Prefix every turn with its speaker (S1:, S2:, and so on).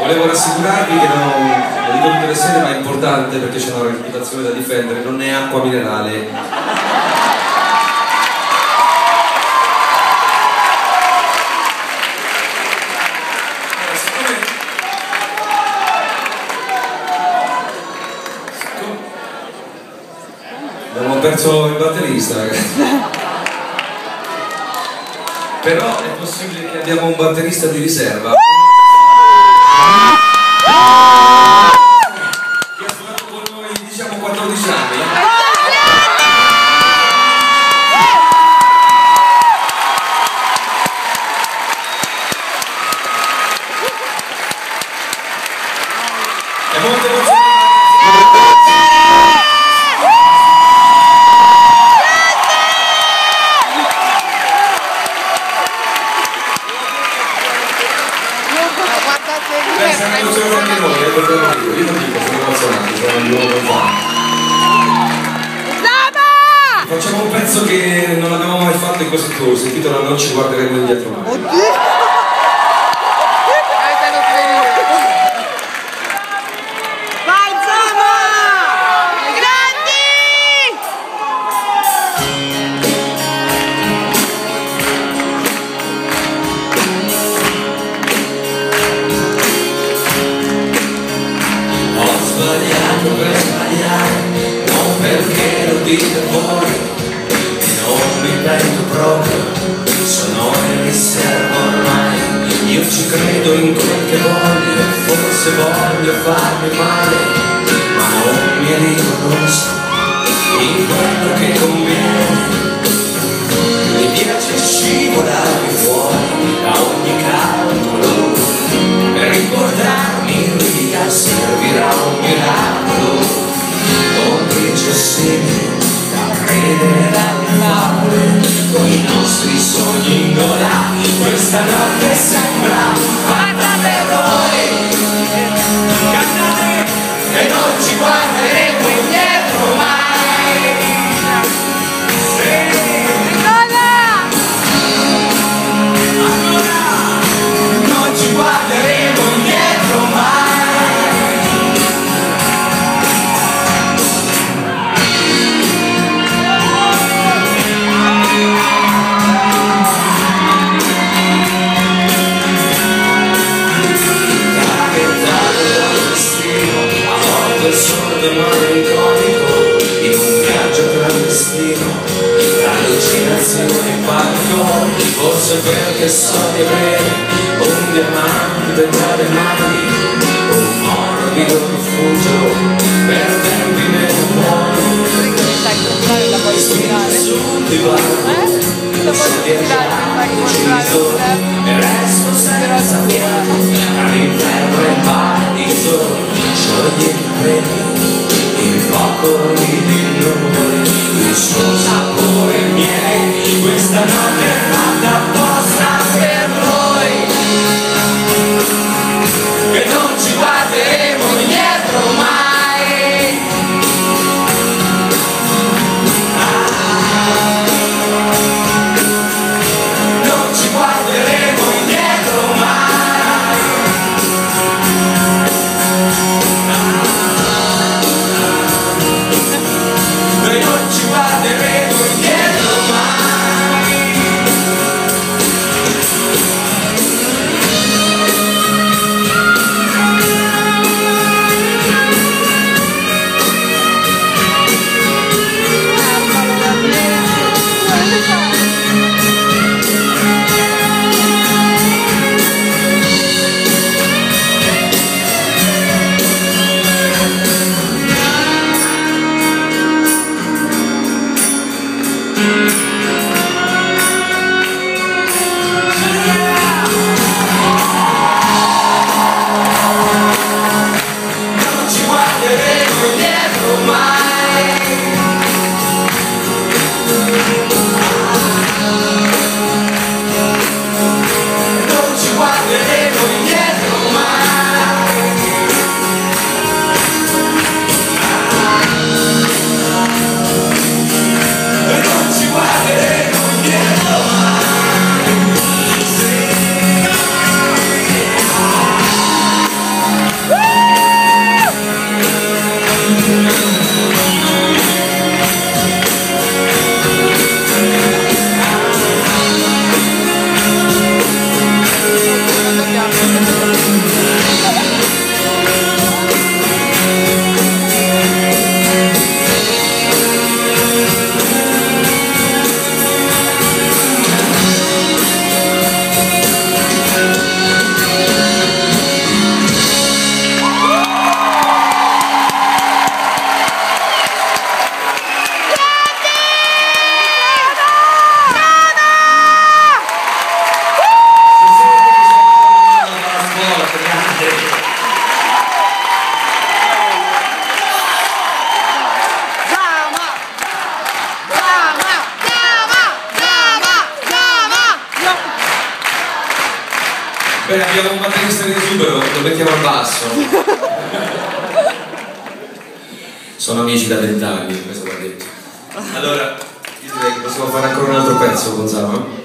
S1: Volevo rassicurarvi che lo dico tutte le sere, ma è importante perché c'è una reputazione da difendere, non è acqua minerale. Abbiamo perso il batterista, ragazzi. Però è possibile che abbiamo un batterista di riserva. Che ha suonato con noi, diciamo, 14 anni. È molto emozionante. Siamo emozionati anche noi, io non dico, sono emozionati, sono di nuovo Facciamo un pezzo che non abbiamo mai fatto in questo tour, si intitola Non ci guarderemo indietro mai.
S2: Oddio!
S1: Per sbagliare, non perché lo dite voi, e non mi prendo proprio, sono in riserva ormai, io ci credo in quel che voglio, forse voglio farmi male, ma non mi riconosco in quello che conviene, mi piace scivolare fuori da ogni calcolo, per ricordarmi via servirà un miracolo, con 17 da credere dalle favole, con i nostri sogni in gola, questa notte sembra fatta per noi, cantate e non ci guarderemo indietro mai. Non ci guarderemo indietro mai. A volte sordo e malinconico, in un viaggio clandestino, allucinazione e panico, forse perché so di avere un diamante tra le mani, un morbido rifugio per tempi meno buoni, mi spingo sul divano, so di aver ucciso e resto senza fiato, all'inferno e il paradiso, scioglie i premi, il fuoco di noi, il suo sapore miei, questa notte è fatta apposta per noi, che non ci guarderemo indietro mai. Non ci guarderemo indietro mai. Beh, abbiamo un batterista di esubero, lo mettiamo al basso. Sono amici da 20 anni, questo va detto. Allora, io direi che possiamo fare ancora un altro pezzo, Gonzalo.